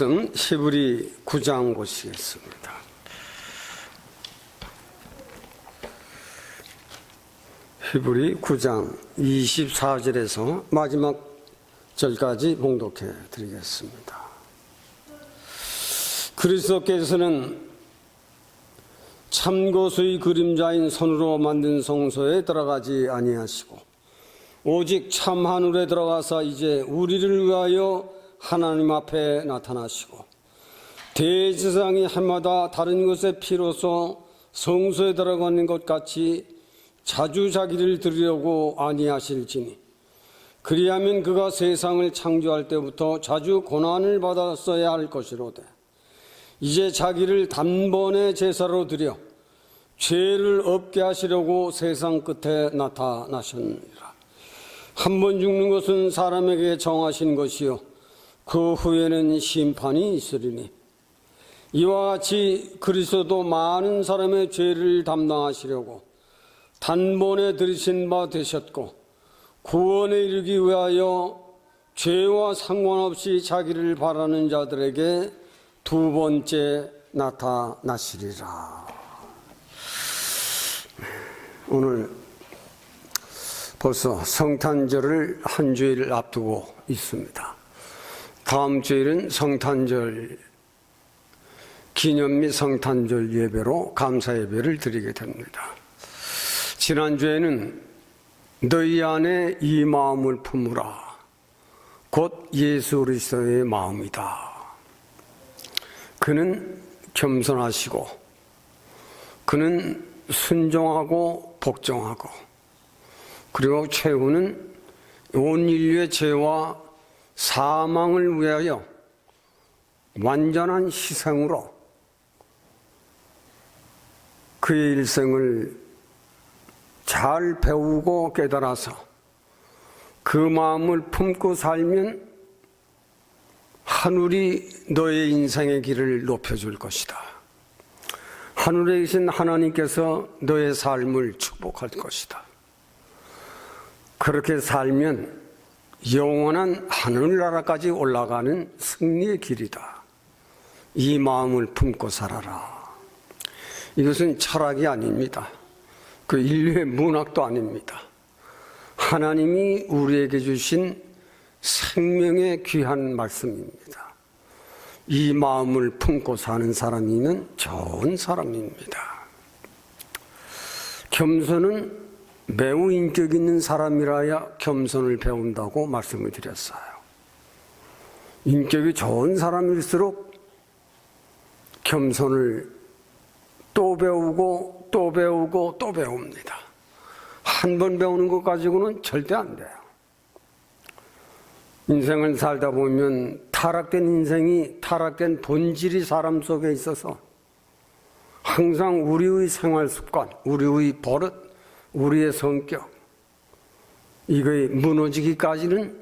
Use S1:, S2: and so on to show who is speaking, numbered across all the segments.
S1: 히브리 9장 보시겠습니다. 히브리 9장 24절에서 마지막 절까지 봉독해 드리겠습니다. 그리스도께서는 참고수의 그림자인 손으로 만든 성소에 들어가지 아니하시고 오직 참 하늘에 들어가서 이제 우리를 위하여 하나님 앞에 나타나시고 대제사장이 해마다 다른 것의 피로서 성소에 들어가는 것 같이 자주 자기를 드리려고 아니하실지니 그리하면 그가 세상을 창조할 때부터 자주 고난을 받았어야 할 것이로되 이제 자기를 단번에 제사로 드려 죄를 없게 하시려고 세상 끝에 나타나셨느니라. 한 번 죽는 것은 사람에게 정하신 것이요 그 후에는 심판이 있으리니 이와 같이 그리스도도 많은 사람의 죄를 담당하시려고 단번에 들이신 바 되셨고 구원에 이르기 위하여 죄와 상관없이 자기를 바라는 자들에게 두 번째 나타나시리라. 오늘 벌써 성탄절을 한 주일 앞두고 있습니다. 다음 주일은 성탄절 기념 및 성탄절 예배로 감사 예배를 드리게 됩니다. 지난주에는 너희 안에 이 마음을 품으라. 곧 예수 그리스도의 마음이다. 그는 겸손하시고 그는 순종하고 복종하고 그리고 최후는 온 인류의 죄와 사망을 위하여 완전한 희생으로 그의 일생을 잘 배우고 깨달아서 그 마음을 품고 살면 하늘이 너의 인생의 길을 높여줄 것이다. 하늘에 계신 하나님께서 너의 삶을 축복할 것이다. 그렇게 살면 영원한 하늘나라까지 올라가는 승리의 길이다. 이 마음을 품고 살아라. 이것은 철학이 아닙니다. 그 인류의 문학도 아닙니다. 하나님이 우리에게 주신 생명의 귀한 말씀입니다. 이 마음을 품고 사는 사람이면 좋은 사람입니다. 겸손은 매우 인격 있는 사람이라야 겸손을 배운다고 말씀을 드렸어요. 인격이 좋은 사람일수록 겸손을 또 배우고 또 배우고 또 배웁니다. 한 번 배우는 것 가지고는 절대 안 돼요. 인생을 살다 보면 타락된 인생이 타락된 본질이 사람 속에 있어서 항상 우리의 생활 습관, 우리의 버릇, 우리의 성격 이거에 무너지기까지는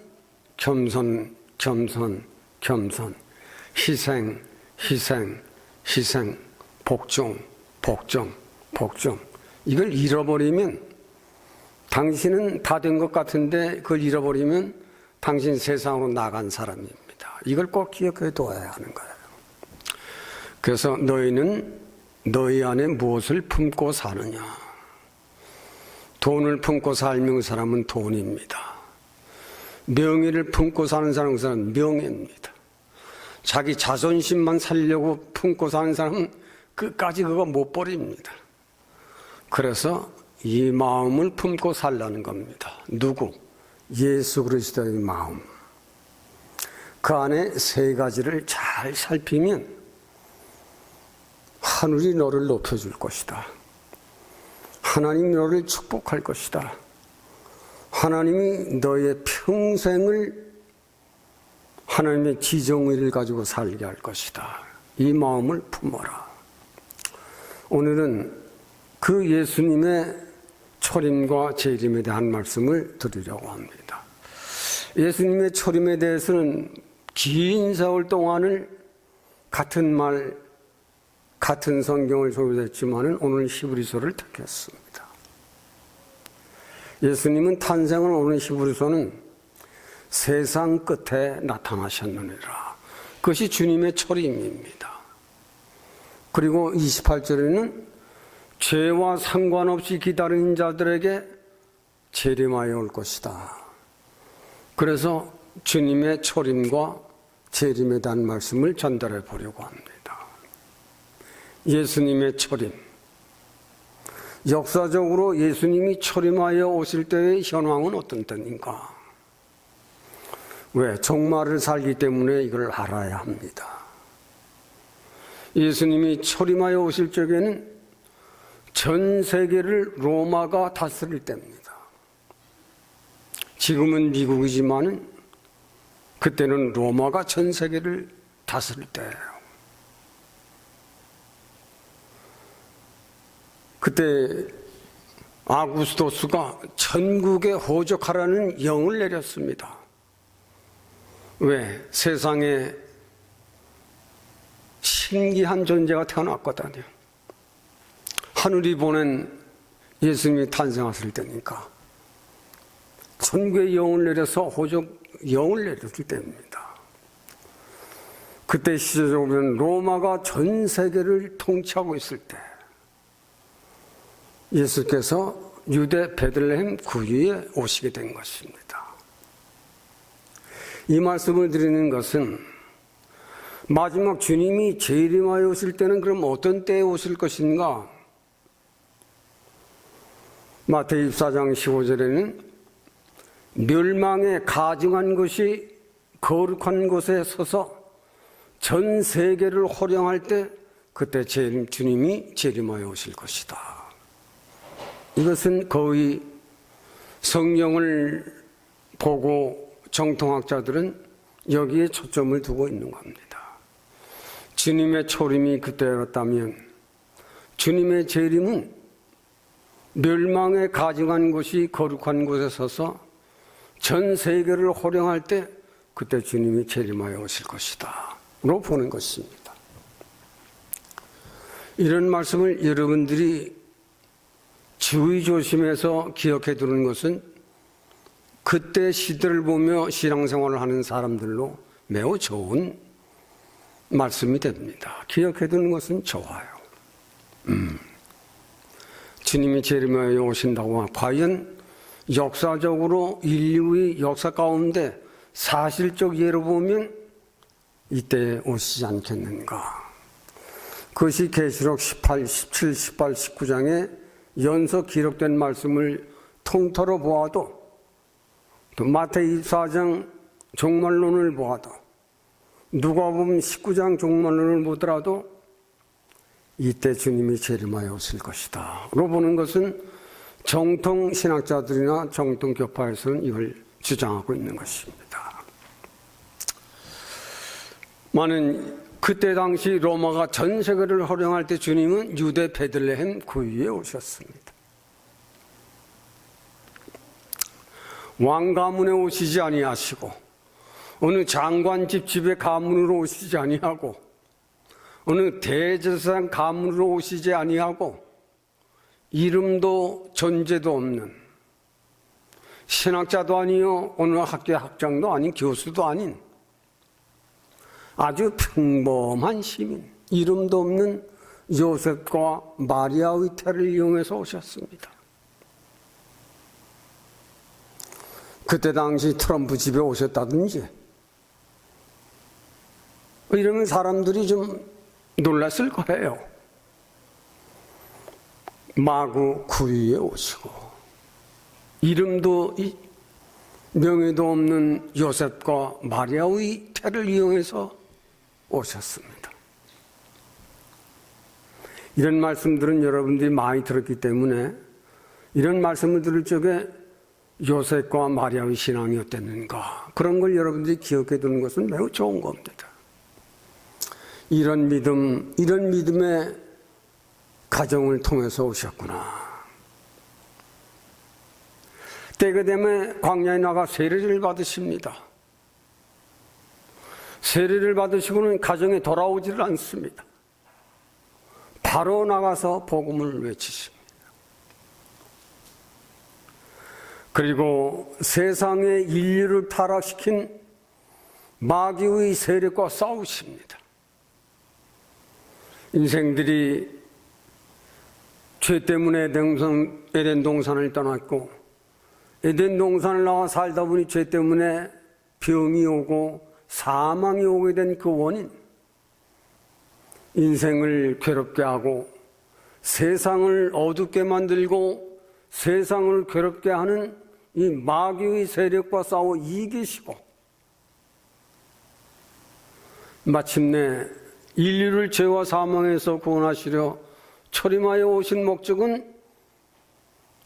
S1: 겸손, 겸손, 겸손, 희생, 희생, 희생, 복종, 복종, 복종 이걸 잃어버리면 당신은 다 된 것 같은데 그걸 잃어버리면 당신 세상으로 나간 사람입니다. 이걸 꼭 기억해 둬야 하는 거예요. 그래서 너희는 너희 안에 무엇을 품고 사느냐. 돈을 품고 살면 그 사람은 돈입니다. 명예를 품고 사는 사람은 그 사람은 명예입니다. 자기 자존심만 살려고 품고 사는 사람은 끝까지 그거 못 버립니다. 그래서 이 마음을 품고 살라는 겁니다. 누구? 예수 그리스도의 마음. 그 안에 세 가지를 잘 살피면 하늘이 너를 높여줄 것이다. 하나님이 너를 축복할 것이다. 하나님이 너의 평생을 하나님의 지정의를 가지고 살게 할 것이다. 이 마음을 품어라. 오늘은 그 예수님의 초림과 재림에 대한 말씀을 드리려고 합니다. 예수님의 초림에 대해서는 긴 세월 동안을 같은 말, 같은 성경을 소개했지만 오늘 히브리서를 택했습니다. 예수님은 탄생을 오는 히브리서는 세상 끝에 나타나셨느니라. 그것이 주님의 초림입니다. 그리고 28절에는 죄와 상관없이 기다리는 자들에게 재림하여 올 것이다. 그래서 주님의 초림과 재림에 대한 말씀을 전달해 보려고 합니다. 예수님의 초림. 역사적으로 예수님이 초림하여 오실 때의 현황은 어떤 때인가? 왜? 종말을 살기 때문에 이걸 알아야 합니다. 예수님이 초림하여 오실 적에는 전 세계를 로마가 다스릴 때입니다. 지금은 미국이지만은 그때는 로마가 전 세계를 다스릴 때예요. 그때 아구스토스가 전국에 호적하라는 영을 내렸습니다. 왜? 세상에 신기한 존재가 태어났거든요. 하늘이 보낸 예수님이 탄생하실 때니까 전국에 영을 내려서 호적 영을 내렸을 때입니다. 그때 시대적으로 보면 로마가 전 세계를 통치하고 있을 때 예수께서 유대 베들레헴 구유에 오시게 된 것입니다. 이 말씀을 드리는 것은 마지막 주님이 재림하여 오실 때는 그럼 어떤 때에 오실 것인가? 마태복음 24장 15절에는 멸망에 가증한 것이 거룩한 곳에 서서 전 세계를 호령할 때 그때 주님이 재림하여 오실 것이다. 이것은 거의 성경을 보고 정통학자들은 여기에 초점을 두고 있는 겁니다. 주님의 초림이 그때였다면 주님의 재림은 멸망에 가증한 곳이 거룩한 곳에 서서 전 세계를 호령할 때 그때 주님이 재림하여 오실 것이다 로 보는 것입니다. 이런 말씀을 여러분들이 주의조심해서 기억해 두는 것은 그때 시대를 보며 신앙생활을 하는 사람들로 매우 좋은 말씀이 됩니다. 기억해 두는 것은 좋아요. 주님이 재림하여 오신다고 과연 역사적으로 인류의 역사 가운데 사실적 예로 보면 이때 오시지 않겠는가? 그것이 계시록 18, 17, 18, 19장에 연속 기록된 말씀을 통틀어 보아도 또 마태복음 24장 종말론을 보아도 누가복음 19장 종말론을 보더라도 이때 주님이 재림하여 오실 것이다 로 보는 것은 정통 신학자들이나 정통 교파에서는 이걸 주장하고 있는 것입니다. 많은 그때 당시 로마가 전 세계를 호령할 때 주님은 유대 베들레헴 구유에 오셨습니다. 왕 가문에 오시지 아니하시고 어느 장관집 집의 가문으로 오시지 아니하고 어느 대제사장 가문으로 오시지 아니하고 이름도 존재도 없는 신학자도 아니요 어느 학교의 학장도 아닌 교수도 아닌 아주 평범한 시민, 이름도 없는 요셉과 마리아의 태를 이용해서 오셨습니다. 그때 당시 트럼프 집에 오셨다든지 이러면 사람들이 좀 놀랐을 거예요. 마구 구유에 오시고 이름도 명예도 없는 요셉과 마리아의 태를 이용해서 오셨습니다. 이런 말씀들은 여러분들이 많이 들었기 때문에 이런 말씀을 들을 적에 요셉과 마리아의 신앙이 어땠는가 그런 걸 여러분들이 기억해 두는 것은 매우 좋은 겁니다. 이런 믿음, 이런 믿음의 가정을 통해서 오셨구나. 때가 되면 광야에 나가 세례를 받으십니다. 세례를 받으시고는 가정에 돌아오지를 않습니다. 바로 나가서 복음을 외치십니다. 그리고 세상의 인류를 타락시킨 마귀의 세력과 싸우십니다. 인생들이 죄 때문에 에덴 동산을 떠났고, 에덴 동산을 나와 살다 보니 죄 때문에 병이 오고 사망이 오게 된 그 원인, 인생을 괴롭게 하고 세상을 어둡게 만들고 세상을 괴롭게 하는 이 마귀의 세력과 싸워 이기시고, 마침내 인류를 죄와 사망에서 구원하시려 초림하여 오신 목적은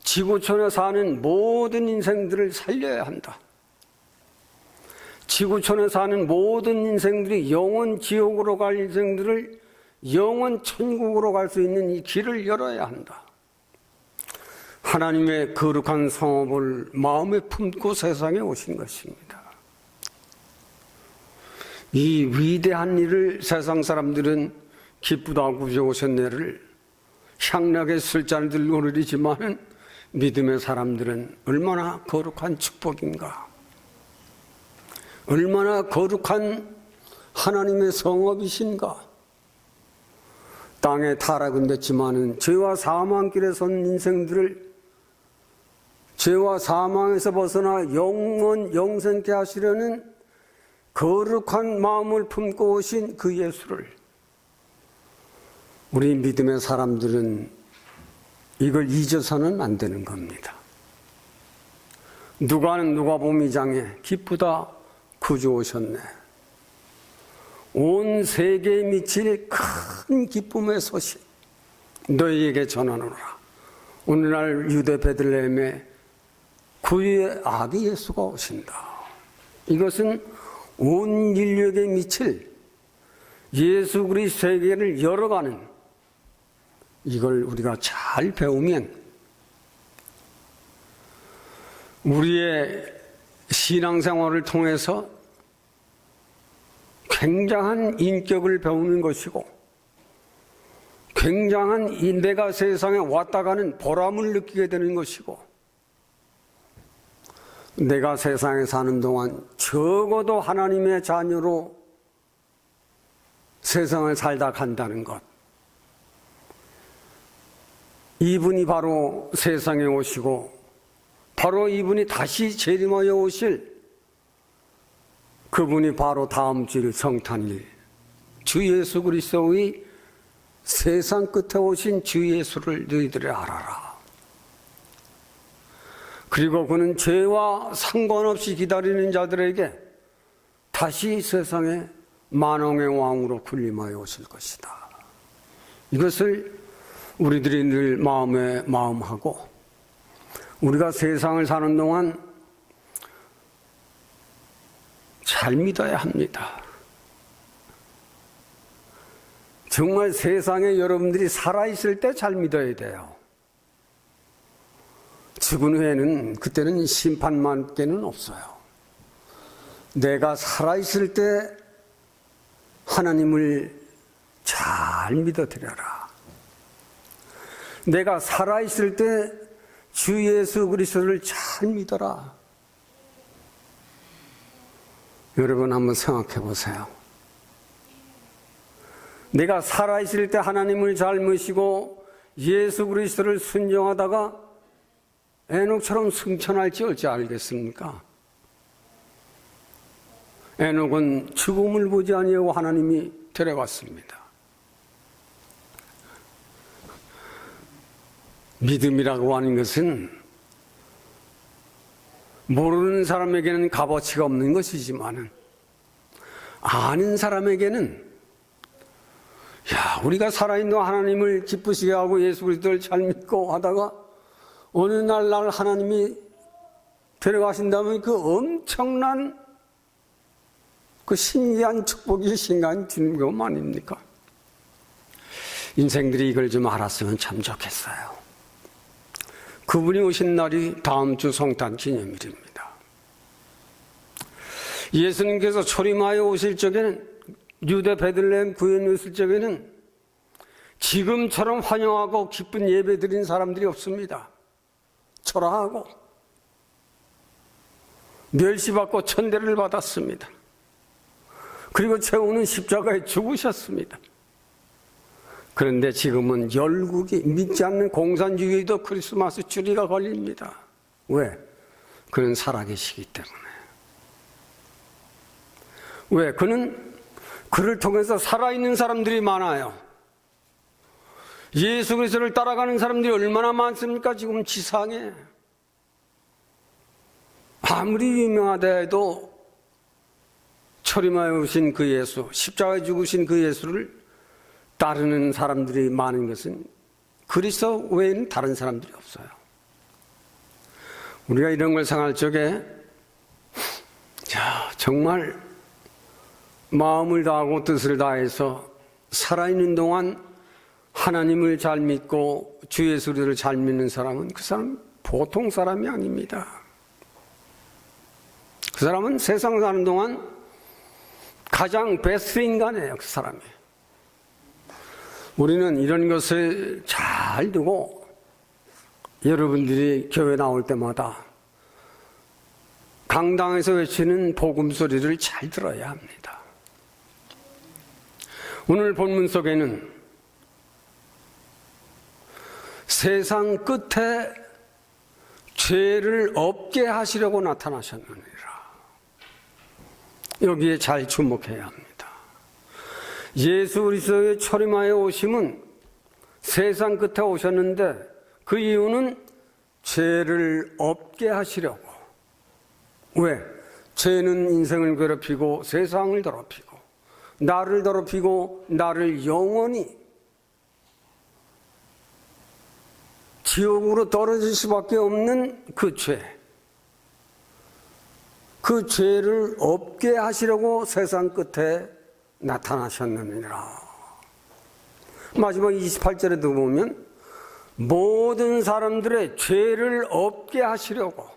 S1: 지구촌에 사는 모든 인생들을 살려야 한다. 지구촌에 사는 모든 인생들이 영원 지옥으로 갈 인생들을 영원 천국으로 갈 수 있는 이 길을 열어야 한다. 하나님의 거룩한 성업을 마음에 품고 세상에 오신 것입니다. 이 위대한 일을 세상 사람들은 기쁘다 구주 오셨네를 향락의 술잔을 들고 누리지만 믿음의 사람들은 얼마나 거룩한 축복인가, 얼마나 거룩한 하나님의 성업이신가. 땅에 타락은 됐지만은 죄와 사망길에 선 인생들을 죄와 사망에서 벗어나 영원 영생케 하시려는 거룩한 마음을 품고 오신 그 예수를 우리 믿음의 사람들은 이걸 잊어서는 안 되는 겁니다. 누가복음 2장에 기쁘다 구주 오셨네, 온 세계에 미칠 큰 기쁨의 소식 너희에게 전하노라. 오늘날 유대 베들레헴에 구유의 아기 예수가 오신다. 이것은 온 인류에게 미칠 예수 그리스도 세계를 열어가는, 이걸 우리가 잘 배우면 우리의 신앙생활을 통해서 굉장한 인격을 배우는 것이고, 굉장한 내가 세상에 왔다 가는 보람을 느끼게 되는 것이고, 내가 세상에 사는 동안 적어도 하나님의 자녀로 세상을 살다 간다는 것, 이분이 바로 세상에 오시고 바로 이분이 다시 재림하여 오실 그분이 바로 다음 주 성탄일 주 예수 그리스도의 세상 끝에 오신 주 예수를 너희들이 알아라. 그리고 그는 죄와 상관없이 기다리는 자들에게 다시 세상에 만왕의 왕으로 군림하여 오실 것이다. 이것을 우리들이 늘 마음에 마음하고 우리가 세상을 사는 동안 잘 믿어야 합니다. 정말 세상에 여러분들이 살아있을 때 잘 믿어야 돼요. 죽은 후에는 그때는 심판만께는 없어요. 내가 살아있을 때 하나님을 잘 믿어드려라. 내가 살아있을 때 주 예수 그리스도를 잘 믿어라. 여러분 한번 생각해 보세요. 내가 살아있을 때 하나님을 잘 모시고 예수 그리스도를 순종하다가 에녹처럼 승천할지 어찌 알겠습니까? 에녹은 죽음을 보지 아니하고 하나님이 데려갔습니다. 믿음이라고 하는 것은 모르는 사람에게는 값어치가 없는 것이지만 아는 사람에게는 우리가 살아있는 하나님을 기쁘시게 하고 예수 그리스도를 잘 믿고 하다가 어느 날 하나님이 데려가신다면 그 엄청난 그 신기한 축복이 신간 주는 것 아닙니까? 인생들이 이걸 좀 알았으면 참 좋겠어요. 그분이 오신 날이 다음 주 성탄 기념일입니다. 예수님께서 초림하여 오실 적에는 유대 베들레헴 구현에 있을 적에는 지금처럼 환영하고 기쁜 예배 드린 사람들이 없습니다. 초라하고 멸시받고 천대를 받았습니다. 그리고 최후는 십자가에 죽으셨습니다. 그런데 지금은 열국이 믿지 않는 공산주의도 크리스마스 주리가 걸립니다. 왜? 그는 살아계시기 때문에. 왜? 그를 통해서 살아있는 사람들이 많아요. 예수 그리스도를 따라가는 사람들이 얼마나 많습니까? 지금 지상에. 아무리 유명하다 해도 초림하여 오신 그 예수, 십자가에 죽으신 그 예수를 따르는 사람들이 많은 것은 그리스도 외에는 다른 사람들이 없어요. 우리가 이런 걸 생각할 적에 정말 마음을 다하고 뜻을 다해서 살아있는 동안 하나님을 잘 믿고 주 예수를 잘 믿는 사람은 그 사람 보통 사람이 아닙니다. 그 사람은 세상 사는 동안 가장 베스트 인간이에요. 그 사람이. 우리는 이런 것을 잘 두고 여러분들이 교회 나올 때마다 강당에서 외치는 복음 소리를 잘 들어야 합니다. 오늘 본문 속에는 세상 끝에 죄를 없게 하시려고 나타나셨느니라. 여기에 잘 주목해야 합니다. 예수 그리스도의 초림하여 오심은 세상 끝에 오셨는데 그 이유는 죄를 없게 하시려고. 왜? 죄는 인생을 괴롭히고 세상을 더럽히고 나를 더럽히고 나를 영원히 지옥으로 떨어질 수밖에 없는 그 죄. 그 죄를 없게 하시려고 세상 끝에 나타나셨느니라. 마지막 28절에도 보면 모든 사람들의 죄를 없게 하시려고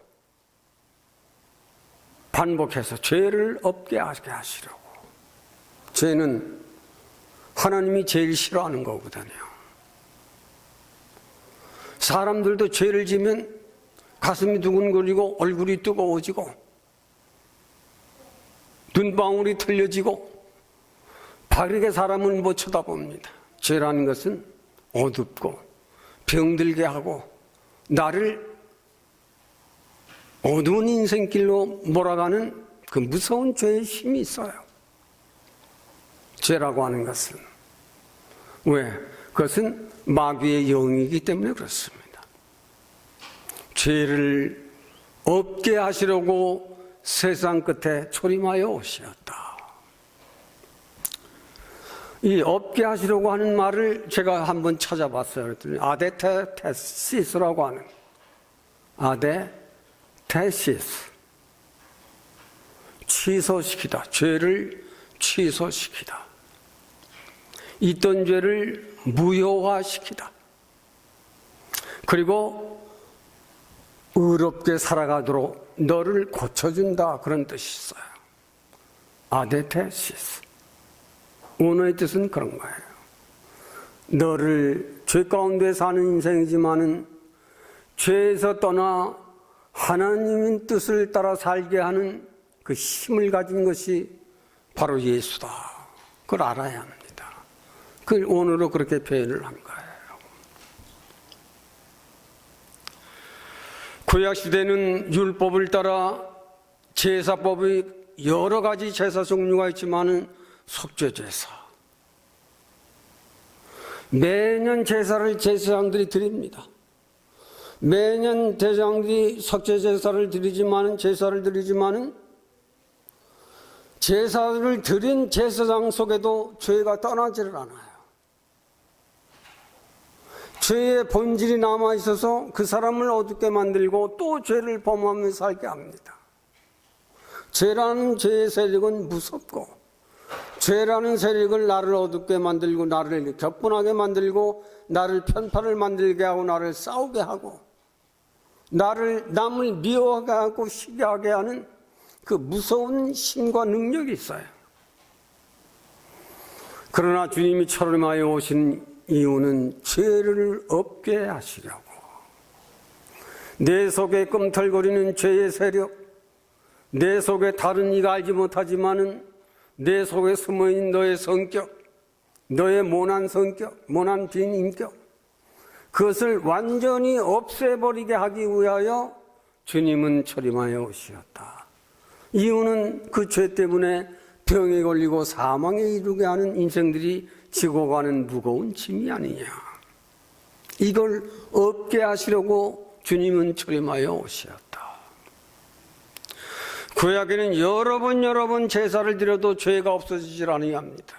S1: 반복해서 죄를 없게 하게 하시려고. 죄는 하나님이 제일 싫어하는 거거든요. 사람들도 죄를 지면 가슴이 두근거리고 얼굴이 뜨거워지고 눈방울이 틀려지고 바르게 사람을 못 쳐다봅니다. 죄라는 것은 어둡고 병들게 하고 나를 어두운 인생길로 몰아가는 그 무서운 죄의 힘이 있어요. 죄라고 하는 것은. 왜? 그것은 마귀의 영이기 때문에 그렇습니다. 죄를 없게 하시려고 세상 끝에 초림하여 오셨다. 이 없게 하시려고 하는 말을 제가 한번 찾아봤어요. 그랬더니 아데테시스라고 하는 아데테시스, 취소시키다, 죄를 취소시키다, 있던 죄를 무효화시키다, 그리고 의롭게 살아가도록 너를 고쳐준다, 그런 뜻이 있어요. 아데테시스. 원어의 뜻은 그런 거예요. 너를 죄 가운데 사는 인생이지만은 죄에서 떠나 하나님의 뜻을 따라 살게 하는 그 힘을 가진 것이 바로 예수다. 그걸 알아야 합니다. 그걸 원어로 그렇게 표현을 한 거예요. 구약시대는 율법을 따라 제사법이 여러 가지 제사 종류가 있지만은 속죄제사. 매년 제사를 제사장들이 드립니다. 매년 제사장들이 속죄제사를 드리지만은 제사를 드린 제사장 속에도 죄가 떠나지를 않아요. 죄의 본질이 남아 있어서 그 사람을 어둡게 만들고 또 죄를 범하며 살게 합니다. 죄라는 죄의 세력은 무섭고 죄라는 세력을 나를 어둡게 만들고 나를 격분하게 만들고 나를 편파를 만들게 하고 나를 싸우게 하고 남을 미워하게 하고 시기하게 하는 그 무서운 힘과 능력이 있어요. 그러나 주님이 초림하여 오신 이유는 죄를 없게 하시려고. 내 속에 꿈틀거리는 죄의 세력, 내 속에 다른 이가 알지 못하지만은 내 속에 숨어있는 너의 성격, 너의 모난 성격, 모난 빈 인격, 그것을 완전히 없애버리게 하기 위하여 주님은 철임하여 오시었다. 이유는 그 죄 때문에 병에 걸리고 사망에 이르게 하는 인생들이 지고 가는 무거운 짐이 아니냐. 이걸 없게 하시려고 주님은 철임하여 오셨다. 구약에는 여러 번 제사를 드려도 죄가 없어지질 아니합니다.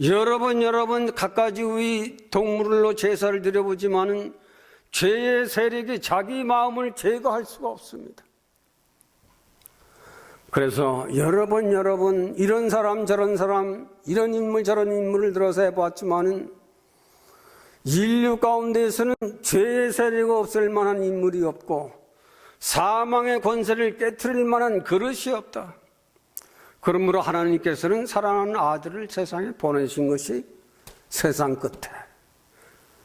S1: 여러 번 갖가지의 동물로 제사를 드려보지만은 죄의 세력이 자기 마음을 제거할 수가 없습니다. 그래서 여러 번 이런 사람 저런 사람, 이런 인물 저런 인물을 들어서 해봤지만은 인류 가운데에서는 죄의 세력이 없을 만한 인물이 없고 사망의 권세를 깨트릴 만한 그릇이 없다. 그러므로 하나님께서는 사랑하는 아들을 세상에 보내신 것이 세상 끝에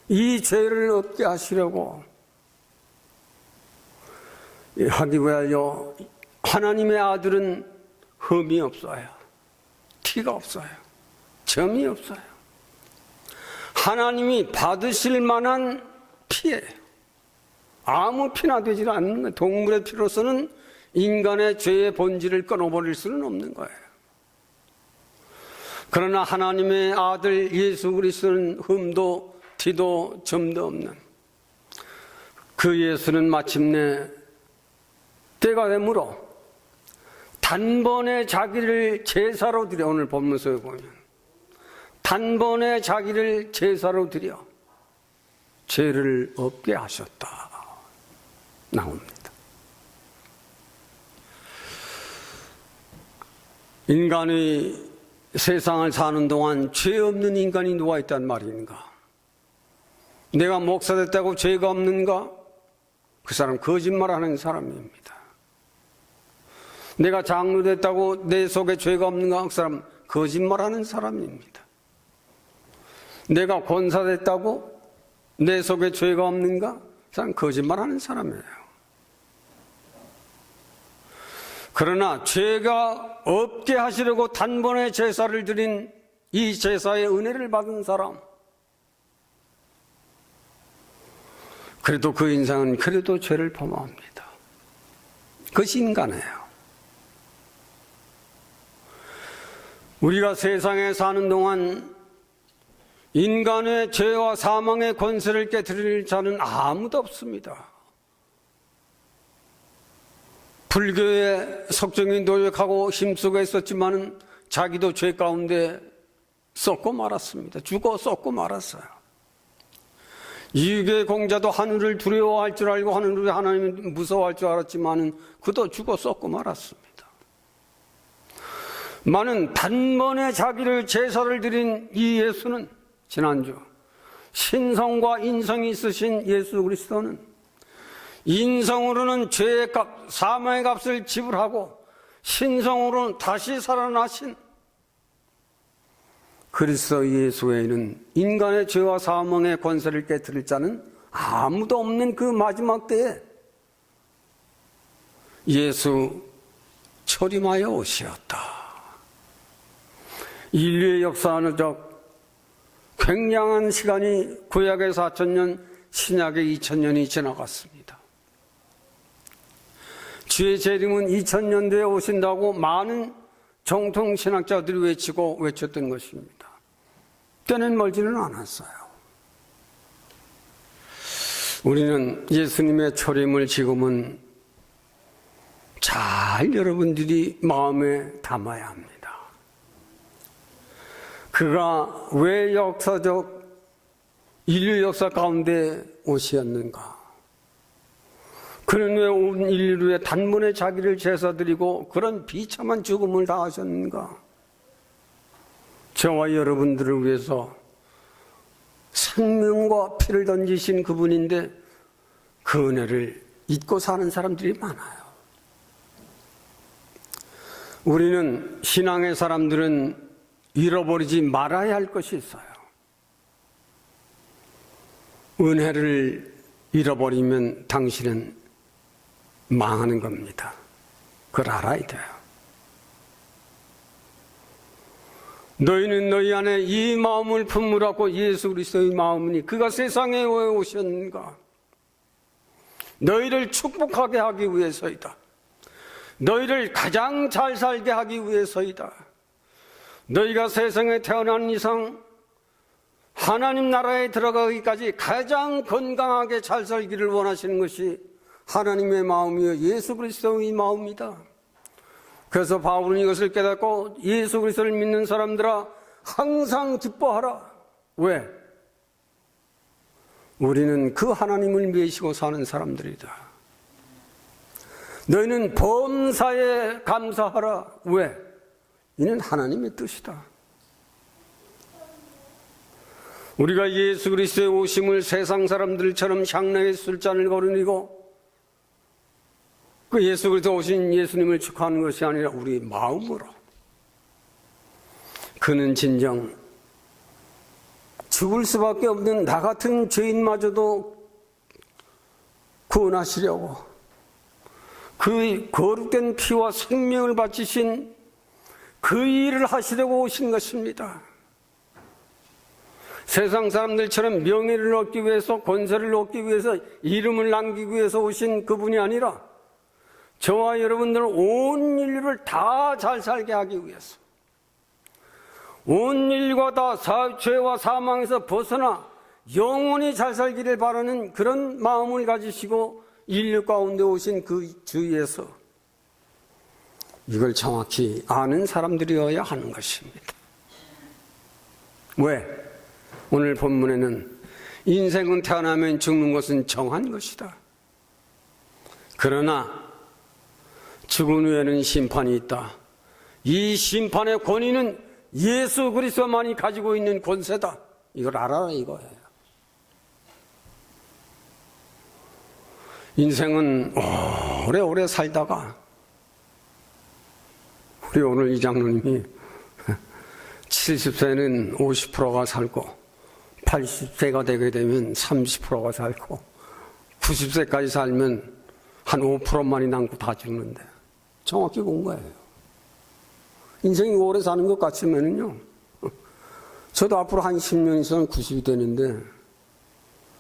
S1: 이 죄를 없게 하시려고 하기 위하여 하나님의 아들은 흠이 없어요. 티가 없어요. 점이 없어요. 하나님이 받으실 만한 피예요. 아무 피나 되지 않는 거예요. 동물의 피로서는 인간의 죄의 본질을 끊어버릴 수는 없는 거예요. 그러나 하나님의 아들 예수 그리스도는 흠도 티도 점도 없는 그 예수는 마침내 때가 되므로 단번에 자기를 제사로 드려, 오늘 본문서에 보면 단번에 자기를 제사로 드려 죄를 없게 하셨다 나옵니다. 인간의 세상을 사는 동안 죄 없는 인간이 누가 있단 말인가? 내가 목사 됐다고 죄가 없는가? 그 사람 거짓말하는 사람입니다. 내가 장로 됐다고 내 속에 죄가 없는가? 그 사람 거짓말하는 사람입니다. 내가 권사 됐다고 내 속에 죄가 없는가? 그 사람 거짓말하는 사람이에요. 그러나 죄가 없게 하시려고 단번에 제사를 드린 이 제사의 은혜를 받은 사람, 그래도 그 인생은 그래도 죄를 범합니다. 그것이 인간이에요. 우리가 세상에 사는 동안 인간의 죄와 사망의 권세를 깨트릴 자는 아무도 없습니다. 불교의 석정이 노력하고 힘쓰고 있었지만 자기도 죄 가운데 썩고 말았습니다. 죽어 썩고 말았어요. 이유계 공자도 하늘을 두려워할 줄 알고 하늘을 하나님을 무서워할 줄 알았지만 그도 죽어 썩고 말았습니다. 많은 단번에 자기를 제사를 드린 이 예수는, 지난주 신성과 인성이 있으신 예수 그리스도는 인성으로는 죄의 값, 사망의 값을 지불하고 신성으로는 다시 살아나신 그리스도 예수 외에는 인간의 죄와 사망의 권세를 깨트릴 자는 아무도 없는 그 마지막 때에 예수 철임하여 오시었다. 인류의 역사는 굉장한 시간이 구약의 4,000년, 신약의 2,000년이 지나갔습니다. 주의 재림은 2000년대에 오신다고 많은 정통신학자들이 외쳤던 것입니다. 때는 멀지는 않았어요. 우리는 예수님의 초림을 지금은 잘 여러분들이 마음에 담아야 합니다. 그가 왜 역사적 인류 역사 가운데 오셨는가? 그는 왜 온 인류에 단번에 자기를 제사드리고 그런 비참한 죽음을 당하셨는가? 저와 여러분들을 위해서 생명과 피를 던지신 그분인데 그 은혜를 잊고 사는 사람들이 많아요. 우리는, 신앙의 사람들은 잃어버리지 말아야 할 것이 있어요. 은혜를 잃어버리면 당신은 망하는 겁니다. 그걸 알아야 돼요. 너희는 너희 안에 이 마음을 품으라고. 예수 그리스도의 마음이니 그가 세상에 왜 오셨는가? 너희를 축복하게 하기 위해서이다. 너희를 가장 잘 살게 하기 위해서이다. 너희가 세상에 태어난 이상 하나님 나라에 들어가기까지 가장 건강하게 잘 살기를 원하시는 것이 하나님의 마음이요 예수 그리스도의 마음이다. 그래서 바울은 이것을 깨닫고 예수 그리스도를 믿는 사람들아 항상 기뻐하라. 왜? 우리는 그 하나님을 믿으시고 사는 사람들이다. 너희는 범사에 감사하라. 왜? 이는 하나님의 뜻이다. 우리가 예수 그리스도의 오심을 세상 사람들처럼 향락의 술잔을 거르고 그 예수 그리스도 오신 예수님을 축하하는 것이 아니라 우리 마음으로, 그는 진정 죽을 수밖에 없는 나 같은 죄인마저도 구원하시려고 그 거룩된 피와 생명을 바치신 그 일을 하시려고 오신 것입니다. 세상 사람들처럼 명예를 얻기 위해서, 권세를 얻기 위해서, 이름을 남기기 위해서 오신 그분이 아니라 저와 여러분들 온 인류를 다 잘 살게 하기 위해서, 온 인류가 다 죄와 사망에서 벗어나 영원히 잘 살기를 바라는 그런 마음을 가지시고 인류 가운데 오신 그 주위에서 이걸 정확히 아는 사람들이어야 하는 것입니다. 왜? 오늘 본문에는 인생은 태어나면 죽는 것은 정한 것이다. 그러나 죽은 후에는 심판이 있다. 이 심판의 권위는 예수 그리스도만이 가지고 있는 권세다. 이걸 알아라 이거예요. 인생은 오래오래 살다가, 우리 오늘 이 장로님이 70세는 50%가 살고 80세가 되게 되면 30%가 살고 90세까지 살면 한 5%만이 남고 다 죽는데, 정확히 본 거예요. 인생이 오래 사는 것 같으면요, 저도 앞으로 한 10년 있으면 90이 되는데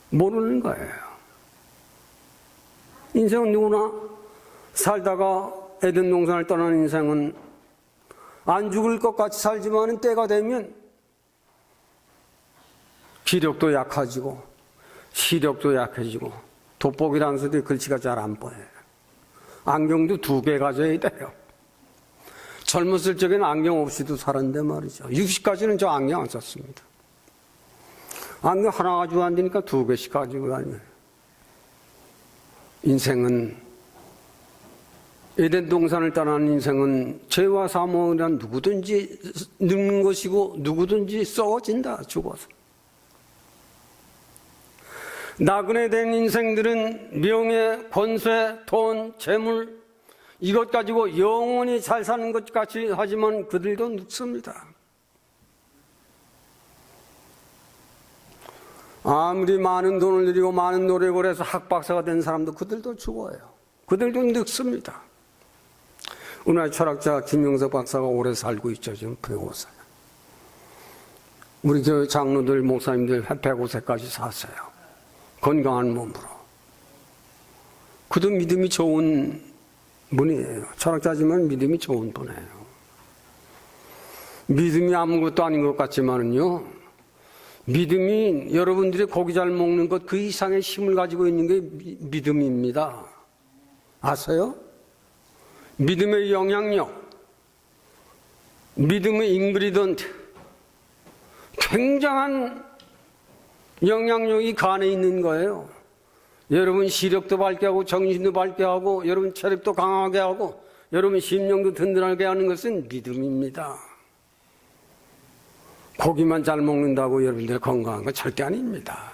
S1: 모르는 거예요. 인생은 누구나 살다가 에덴 동산을 떠나는 인생은 안 죽을 것 같이 살지만 때가 되면 기력도 약해지고 시력도 약해지고 돋보기라는 소리 글씨가 잘 안 보여요. 안경도 2개 가져야 돼요. 젊었을 적에는 안경 없이도 살았는데 말이죠. 60까지는 저 안경 안 썼습니다. 안경 하나 가지고 안 되니까 2개씩 가지고 다녀요. 인생은, 에덴 동산을 떠나는 인생은 죄와 사망이란 누구든지 늙는 것이고 누구든지 썩어진다, 죽어서. 나그네 된 인생들은 명예, 권세, 돈, 재물 이것 가지고 영원히 잘 사는 것 같이 하지만 그들도 늙습니다. 아무리 많은 돈을 들이고 많은 노력을 해서 학박사가 된 사람도 그들도 죽어요. 그들도 늙습니다. 우리나라 철학자 김영석 박사가 오래 살고 있죠. 지금 105세. 우리 교회 장로들, 목사님들 105세까지 사세요. 건강한 몸으로. 그도 믿음이 좋은 분이에요. 철학자지만 믿음이 좋은 분이에요. 믿음이 아무것도 아닌 것 같지만은요, 믿음이 여러분들이 고기 잘 먹는 것 그 이상의 힘을 가지고 있는 게 믿음입니다. 아세요? 믿음의 영향력, 믿음의 인그리던트, 굉장한 영향력이 간에 있는 거예요. 여러분 시력도 밝게 하고 정신도 밝게 하고 여러분 체력도 강하게 하고 여러분 심령도 든든하게 하는 것은 믿음입니다. 고기만 잘 먹는다고 여러분들 건강한 건 절대 아닙니다.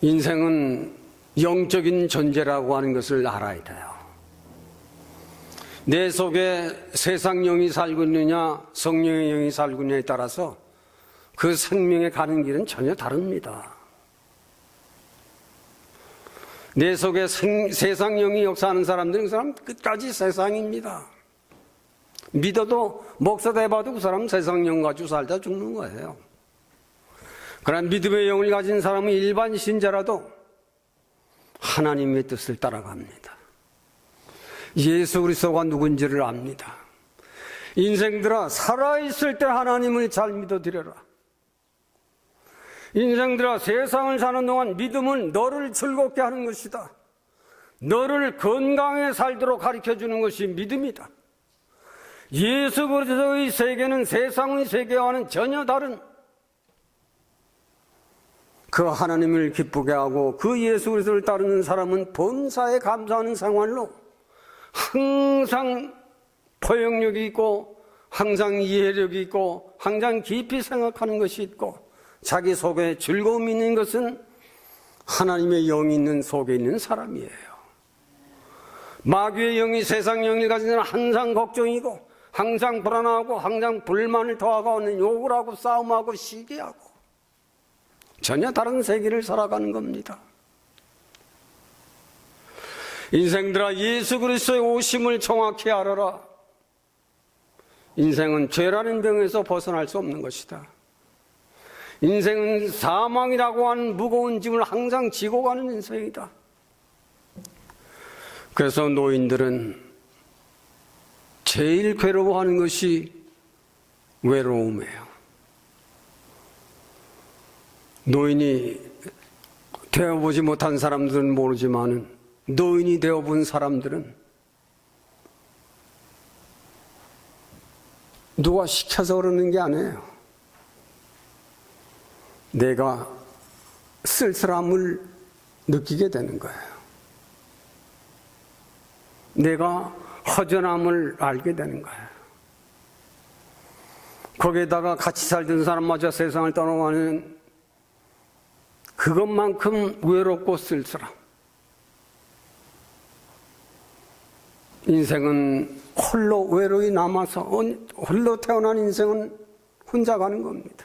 S1: 인생은 영적인 존재라고 하는 것을 알아야 돼요. 내 속에 세상 영이 살고 있느냐 성령의 영이 살고 있느냐에 따라서 그 생명에 가는 길은 전혀 다릅니다. 내 속에 세상 영이 역사하는 사람들은 그 사람 끝까지 세상입니다. 믿어도 목사다 해봐도 그 사람은 세상 영 가지고 살다 죽는 거예요. 그러나 믿음의 영을 가진 사람은 일반 신자라도 하나님의 뜻을 따라갑니다. 예수 그리스도가 누군지를 압니다. 인생들아, 살아있을 때 하나님을 잘 믿어드려라. 인생들아, 세상을 사는 동안 믿음은 너를 즐겁게 하는 것이다. 너를 건강하게 살도록 가르쳐주는 것이 믿음이다. 예수 그리스도의 세계는 세상의 세계와는 전혀 다른 그 하나님을 기쁘게 하고 그 예수 그리스도를 따르는 사람은 범사에 감사하는 생활로 항상 포용력이 있고 항상 이해력이 있고 항상 깊이 생각하는 것이 있고 자기 속에 즐거움이 있는 것은 하나님의 영이 있는 속에 있는 사람이에요. 마귀의 영이 세상 영을 가진 자는 항상 걱정이고 항상 불안하고 항상 불만을 더하고 욕을 하고 싸움하고 시기하고 전혀 다른 세계를 살아가는 겁니다. 인생들아, 예수 그리스도의 오심을 정확히 알아라. 인생은 죄라는 병에서 벗어날 수 없는 것이다. 인생은 사망이라고 하는 무거운 짐을 항상 지고 가는 인생이다. 그래서 노인들은 제일 괴로워하는 것이 외로움이에요. 노인이 되어보지 못한 사람들은 모르지만 노인이 되어본 사람들은 누가 시켜서 그러는 게 아니에요. 내가 쓸쓸함을 느끼게 되는 거예요. 내가 허전함을 알게 되는 거예요. 거기에다가 같이 살던 사람마저 세상을 떠나가는 그것만큼 외롭고 쓸쓸함. 인생은 홀로 외로이 남아서 홀로 태어난 인생은 혼자 가는 겁니다.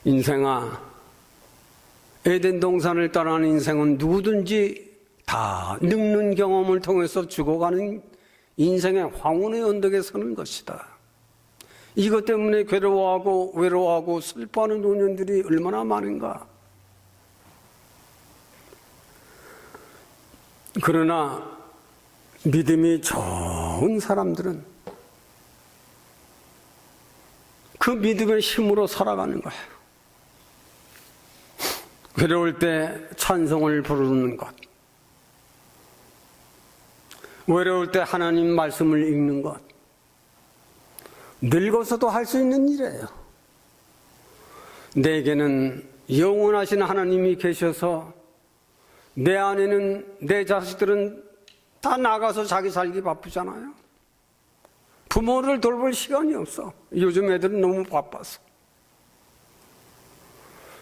S1: 인생아, 에덴 동산을 떠나는 인생은 누구든지 다 늙는 경험을 통해서 죽어가는 인생의 황혼의 언덕에 서는 것이다. 이것 때문에 괴로워하고 외로워하고 슬퍼하는 노년들이 얼마나 많은가. 그러나 믿음이 좋은 사람들은 그 믿음의 힘으로 살아가는 거예요. 괴로울 때 찬송을 부르는 것, 외로울 때 하나님 말씀을 읽는 것, 늙어서도 할 수 있는 일이에요. 내게는 영원하신 하나님이 계셔서 내 아내는, 내 자식들은 다 나가서 자기 살기 바쁘잖아요. 부모를 돌볼 시간이 없어. 요즘 애들은 너무 바빠서.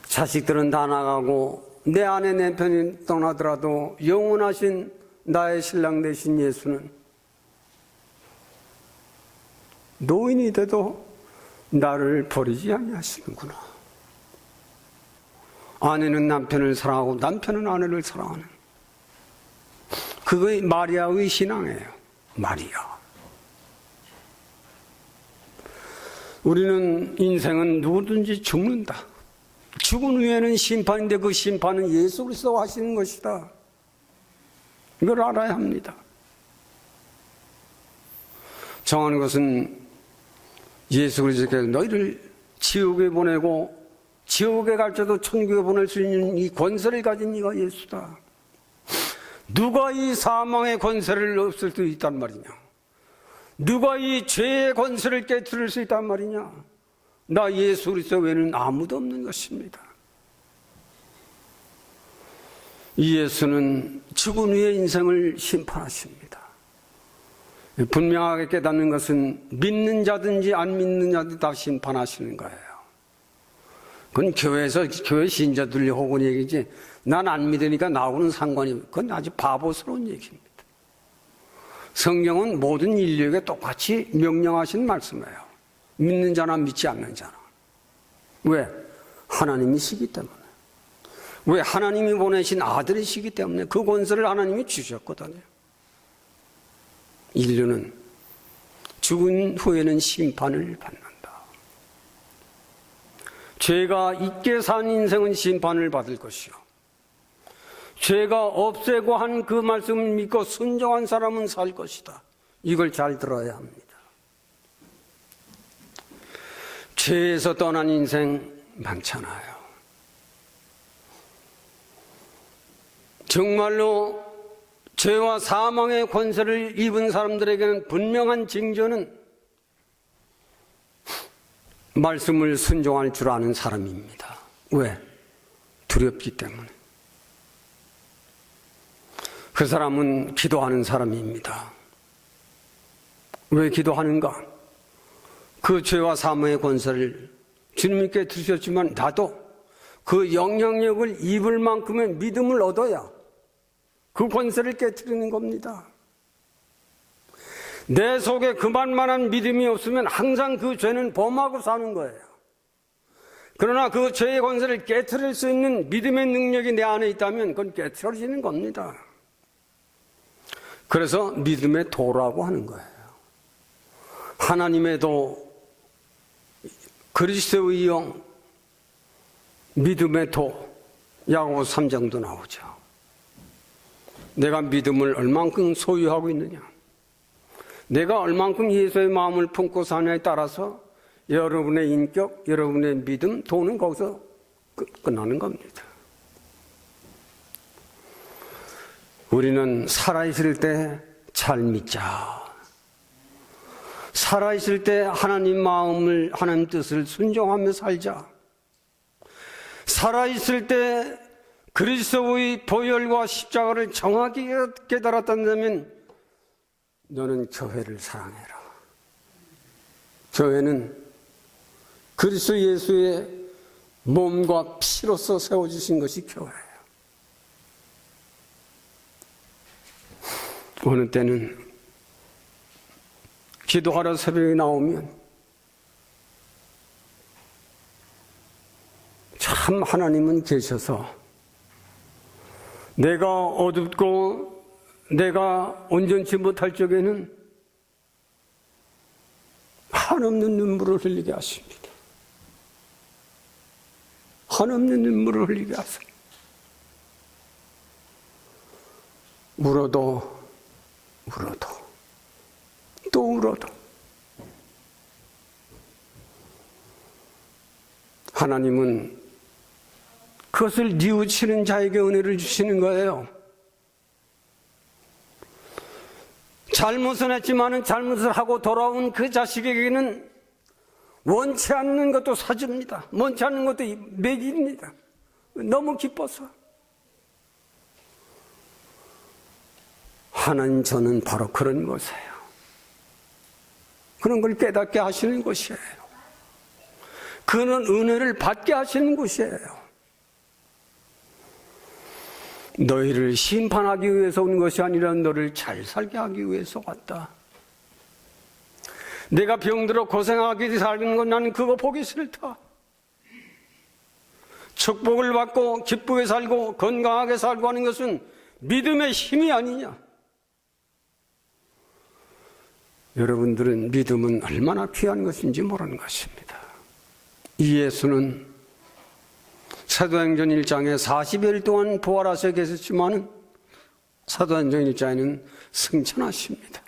S1: 자식들은 다 나가고 내 아내, 내 편이 떠나더라도 영원하신 나의 신랑 되신 예수는 노인이 돼도 나를 버리지 아니하시는구나. 아내는 남편을 사랑하고 남편은 아내를 사랑하는, 그게 마리아의 신앙이에요. 마리아. 우리는 인생은 누구든지 죽는다. 죽은 후에는 심판인데 그 심판은 예수 그리스도가 하시는 것이다. 이걸 알아야 합니다. 정하는 것은 예수 그리스도께서 너희를 지옥에 보내고 지옥에 갈지도 천국에 보낼 수 있는 이 권세를 가진 이가 예수다. 누가 이 사망의 권세를 없앨 수 있단 말이냐? 누가 이 죄의 권세를 깨뜨릴 수 있단 말이냐? 나 예수 그리스도 외에는 아무도 없는 것입니다. 이 예수는 죽은 후의 인생을 심판하십니다. 분명하게 깨닫는 것은 믿는 자든지 안 믿는 자든지 다 심판하시는 거예요. 그건 교회에서 교회 신자들이 혹은 얘기지, 난 안 믿으니까 나하고는 상관이, 그건 아주 바보스러운 얘기입니다. 성경은 모든 인류에게 똑같이 명령하신 말씀이에요. 믿는 자나 믿지 않는 자나. 왜? 하나님이시기 때문에. 왜? 하나님이 보내신 아들이시기 때문에 그 권세를 하나님이 주셨거든요. 인류는 죽은 후에는 심판을 받는다. 죄가 있게 산 인생은 심판을 받을 것이요, 죄가 없애고 한 그 말씀을 믿고 순종한 사람은 살 것이다. 이걸 잘 들어야 합니다. 죄에서 떠난 인생 많잖아요. 정말로 죄와 사망의 권세를 입은 사람들에게는 분명한 징조는 말씀을 순종할 줄 아는 사람입니다. 왜? 두렵기 때문에. 그 사람은 기도하는 사람입니다. 왜 기도하는가? 그 죄와 사망의 권세를 주님께 주셨지만 나도 그 영향력을 입을 만큼의 믿음을 얻어야 그 권세를 깨트리는 겁니다. 내 속에 그만한 믿음이 없으면 항상 그 죄는 범하고 사는 거예요. 그러나 그 죄의 권세를 깨트릴 수 있는 믿음의 능력이 내 안에 있다면 그건 깨트려지는 겁니다. 그래서 믿음의 도라고 하는 거예요. 하나님의 도, 그리스도의 영, 믿음의 도, 야고보서 3장도 나오죠. 내가 믿음을 얼만큼 소유하고 있느냐, 내가 얼만큼 예수의 마음을 품고 사냐에 따라서 여러분의 인격, 여러분의 믿음, 도는 거기서 끝나는 겁니다. 우리는 살아있을 때 잘 믿자. 살아있을 때 하나님 마음을, 하나님 뜻을 순종하며 살자. 살아있을 때 그리스도의 보혈과 십자가를 정확히 깨달았다면 너는 교회를 사랑해라. 교회는 그리스도 예수의 몸과 피로서 세워주신 것이 교회예요. 어느 때는 기도하러 새벽에 나오면 참 하나님은 계셔서 내가 어둡고 내가 온전치 못할 적에는 한없는 눈물을 흘리게 하십니다. 한없는 눈물을 흘리게 하세요. 울어도 또 울어도 하나님은 그것을 뉘우치는 자에게 은혜를 주시는 거예요. 잘못은 했지만은 잘못을 하고 돌아온 그 자식에게는 원치 않는 것도 사줍니다. 원치 않는 것도 먹입니다. 너무 기뻐서. 하나님, 저는 바로 그런 것이에요. 그런 걸 깨닫게 하시는 것이에요. 그는 은혜를 받게 하시는 것이에요. 너희를 심판하기 위해서 온 것이 아니라 너를 잘 살게 하기 위해서 왔다. 내가 병들어 고생하게 살는 건 나는 그거 보기 싫다. 축복을 받고 기쁘게 살고 건강하게 살고 하는 것은 믿음의 힘이 아니냐. 여러분들은 믿음은 얼마나 귀한 것인지 모르는 것입니다. 이 예수는 사도행전 1장에 40일 동안 부활하셔 계셨지만 사도행전 1장에는 승천하십니다.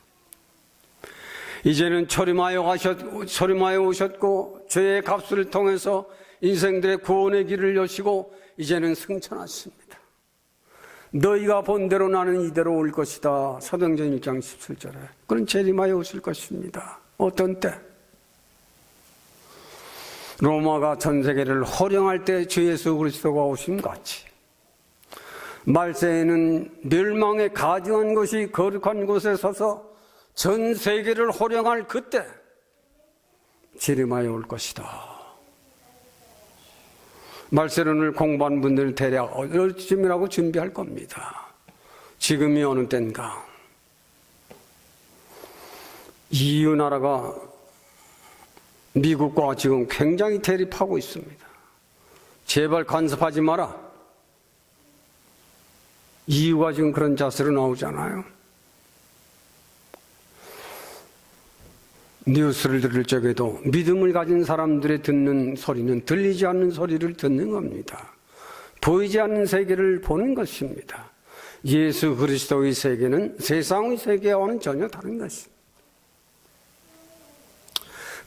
S1: 이제는 초림하여 오셨고 죄의 값을 통해서 인생들의 구원의 길을 여시고 이제는 승천하십니다. 너희가 본 대로 나는 이대로 올 것이다. 사도행전 1장 17절에 그는 재림하여 오실 것입니다. 어떤 때? 로마가 전 세계를 호령할 때 주 예수 그리스도가 오심 같이 말세에는 멸망에 가증한 것이 거룩한 곳에 서서 전 세계를 호령할 그때 재림하여 올 것이다. 말세론을 공부한 분들 대략 어디쯤이라고 준비할 겁니다. 지금이 어느 때인가? EU 나라가 미국과 지금 굉장히 대립하고 있습니다. 제발 간섭하지 마라. EU가 지금 그런 자세로 나오잖아요. 뉴스를 들을 적에도 믿음을 가진 사람들의 듣는 소리는 들리지 않는 소리를 듣는 겁니다. 보이지 않는 세계를 보는 것입니다. 예수 그리스도의 세계는 세상의 세계와는 전혀 다른 것입니다.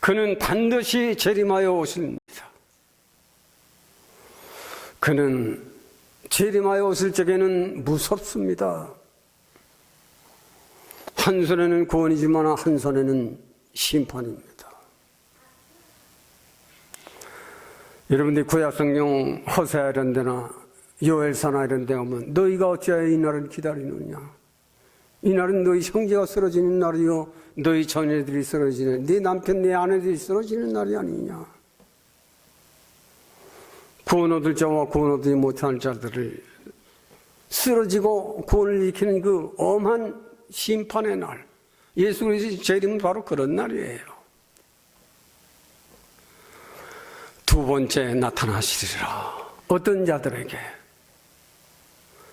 S1: 그는 반드시 재림하여 오십니다. 그는 재림하여 오실 적에는 무섭습니다. 한 손에는 구원이지만 한 손에는 심판입니다. 여러분들이 구약성경 호세아 이런 데나 요엘서나 이런 데 가면 너희가 어찌하여 이 날을 기다리느냐, 이 날은 너희 형제가 쓰러지는 날이요 너희 자녀들이 쓰러지는, 네 남편 네 아내들이 쓰러지는 날이 아니냐. 구원 얻을 자와 구원 얻지 못할 자들을 쓰러지고 구원을 일으키는 그 엄한 심판의 날, 예수 그리스도의 재림은 바로 그런 날이에요. 두 번째 나타나시리라. 어떤 자들에게?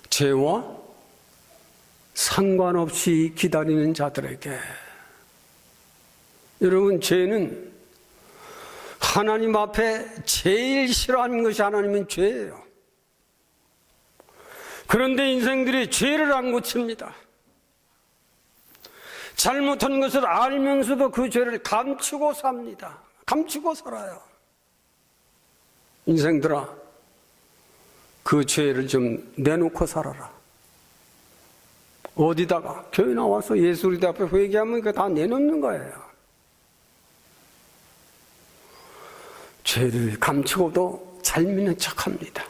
S1: 죄와 상관없이 기다리는 자들에게. 여러분, 죄는 하나님 앞에 제일 싫어하는 것이 하나님은 죄예요. 그런데 인생들이 죄를 안 고칩니다. 잘못한 것을 알면서도 그 죄를 감추고 삽니다. 감추고 살아요. 인생들아, 그 죄를 좀 내놓고 살아라. 어디다가? 교회 나와서 예수 그리스도 앞에 회개하면 그거 다 내놓는 거예요. 죄를 감추고도 잘 믿는 척합니다.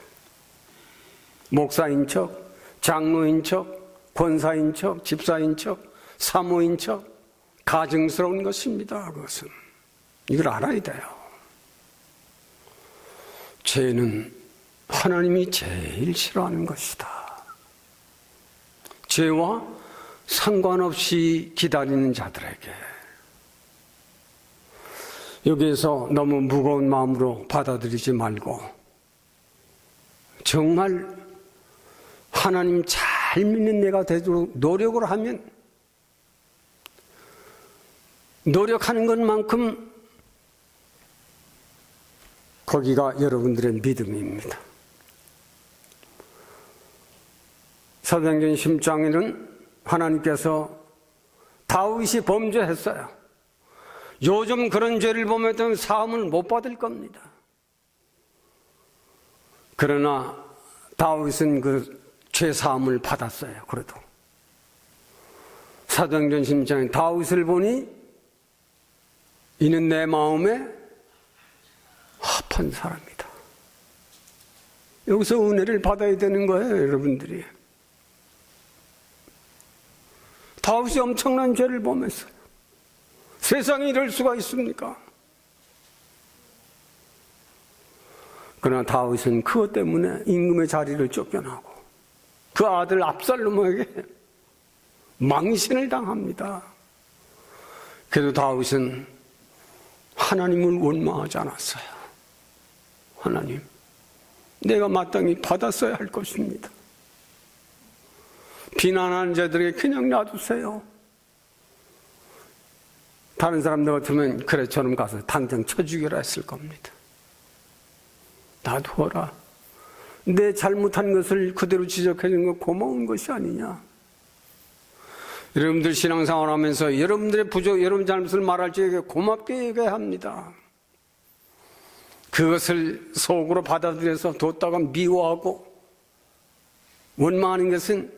S1: 목사인 척, 장로인 척, 권사인 척, 집사인 척, 사모인 척, 가증스러운 것입니다. 그것은 이걸 알아야 돼요. 죄는 하나님이 제일 싫어하는 것이다. 죄와 상관없이 기다리는 자들에게. 여기에서 너무 무거운 마음으로 받아들이지 말고 정말 하나님 잘 믿는 내가 되도록 노력을 하면, 노력하는 것만큼 거기가 여러분들의 믿음입니다. 사도행전 10장에는 하나님께서 다윗이 범죄했어요. 요즘 그런 죄를 보면 사함을 못 받을 겁니다. 그러나 다윗은 그 죄 사함을 받았어요. 그래도 사도행전 10장에 다윗을 보니 이는 내 마음에 합한 사람이다. 여기서 은혜를 받아야 되는 거예요, 여러분들이. 다윗이 엄청난 죄를 범했어요. 세상에 이럴 수가 있습니까? 그러나 다윗은 그것 때문에 임금의 자리를 쫓겨나고 그 아들 압살롬에게 망신을 당합니다. 그래도 다윗은 하나님을 원망하지 않았어요. 하나님, 내가 마땅히 받았어야 할 것입니다. 비난하는 자들에게 그냥 놔두세요. 다른 사람들 같으면 그래 저놈 가서 당장 쳐 죽여라 했을 겁니다. 놔두어라. 내 잘못한 것을 그대로 지적해 주는 거 고마운 것이 아니냐. 여러분들 신앙생활 하면서 여러분들의 부족, 여러분 잘못을 말할 적에 고맙게 얘기해야 합니다. 그것을 속으로 받아들여서 뒀다가 미워하고 원망하는 것은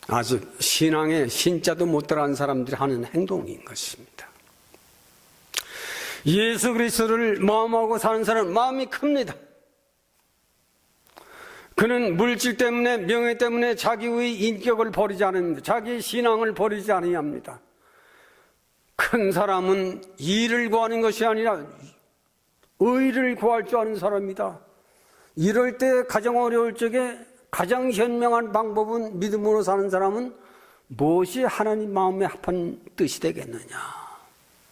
S1: 아직 신앙에 신자도 못 들어간 사람들이 하는 행동인 것입니다. 예수 그리스도를 마음하고 사는 사람은 마음이 큽니다. 그는 물질 때문에, 명예 때문에 자기의 인격을 버리지 않습니다. 자기의 신앙을 버리지 아니합니다. 큰 사람은 일을 구하는 것이 아니라 의를 구할 줄 아는 사람이다. 이럴 때 가장 어려울 적에 가장 현명한 방법은, 믿음으로 사는 사람은 무엇이 하나님 마음에 합한 뜻이 되겠느냐,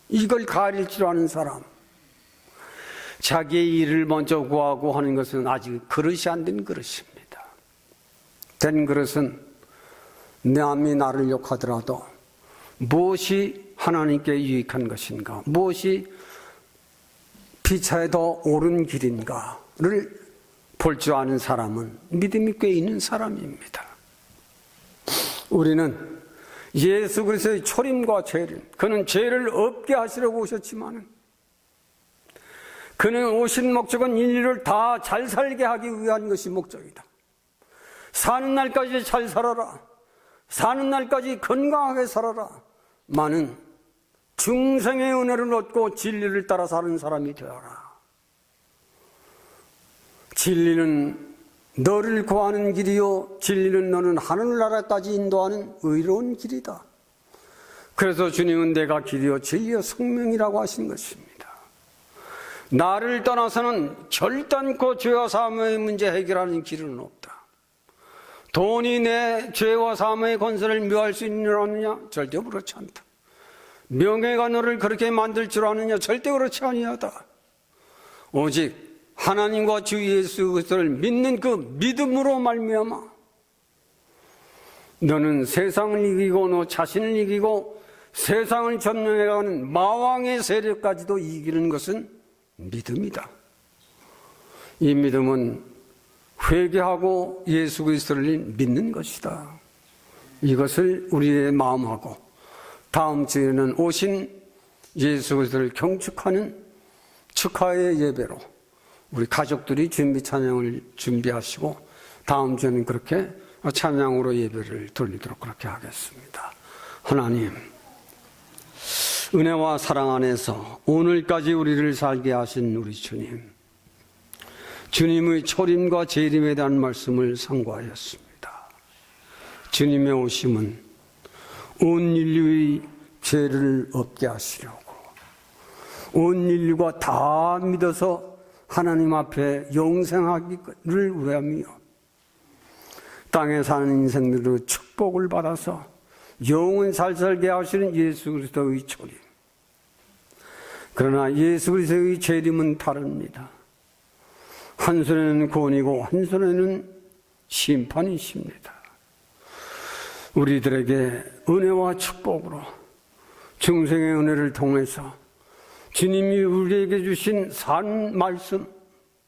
S1: 이걸 가릴 줄 아는 사람. 자기의 일을 먼저 구하고 하는 것은 아직 그릇이 안 된 그릇입니다. 된 그릇은 남이 나를 욕하더라도 무엇이 하나님께 유익한 것인가, 무엇이 피차에 더 옳은 길인가를 볼 줄 아는 사람은 믿음이 꽤 있는 사람입니다. 우리는 예수 그리스도의 초림과 재림, 그는 죄를 없게 하시려고 오셨지만 그는 오신 목적은 인류를 다 잘 살게 하기 위한 것이 목적이다. 사는 날까지 잘 살아라, 사는 날까지 건강하게 살아라, 많은 중생의 은혜를 얻고 진리를 따라 사는 사람이 되어라. 진리는 너를 구하는 길이요, 진리는 너는 하늘나라까지 인도하는 의로운 길이다. 그래서 주님은 내가 길이요 진리요 생명이라고 하신 것입니다. 나를 떠나서는 결단코 죄와 사함의 문제 해결하는 길은 없다. 돈이 내 죄와 사함의 권세를 묘할 수 있느냐? 절대 그렇지 않다. 명예가 너를 그렇게 만들 줄 아느냐? 절대 그렇지 아니하다. 오직 하나님과 주 예수 그리스도를 믿는 그 믿음으로 말미암아 너는 세상을 이기고 너 자신을 이기고 세상을 점령해가는 마왕의 세력까지도 이기는 것은 믿음이다. 이 믿음은 회개하고 예수 그리스도를 믿는 것이다. 이것을 우리의 마음하고 다음 주에는 오신 예수 그리스도를 경축하는 축하의 예배로 우리 가족들이 준비 찬양을 준비하시고 다음 주에는 그렇게 찬양으로 예배를 돌리도록 그렇게 하겠습니다. 하나님, 은혜와 사랑 안에서 오늘까지 우리를 살게 하신 우리 주님, 주님의 초림과 재림에 대한 말씀을 상고하였습니다. 주님의 오심은 온 인류의 죄를 없게 하시려고 온 인류가 다 믿어서 하나님 앞에 영생하기를 위하며 땅에 사는 인생들의 축복을 받아서 영원 잘 살게 하시는 예수 그리스도의 초림. 그러나 예수 그리스도의 재림은 다릅니다. 한 손에는 구원이고 한 손에는 심판이십니다. 우리들에게 은혜와 축복으로 중생의 은혜를 통해서 주님이 우리에게 주신 산 말씀,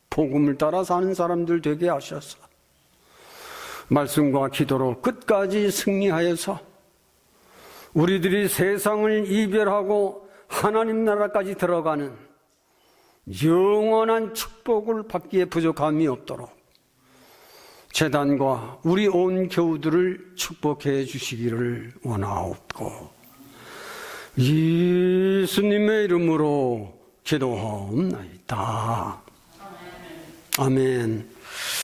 S1: 복음을 따라 사는 사람들 되게 하셔서 말씀과 기도로 끝까지 승리하여서 우리들이 세상을 이별하고 하나님 나라까지 들어가는 영원한 축복을 받기에 부족함이 없도록 재단과 우리 온 교우들을 축복해 주시기를 원하옵고 예수님의 이름으로 기도하옵나이다. 아멘.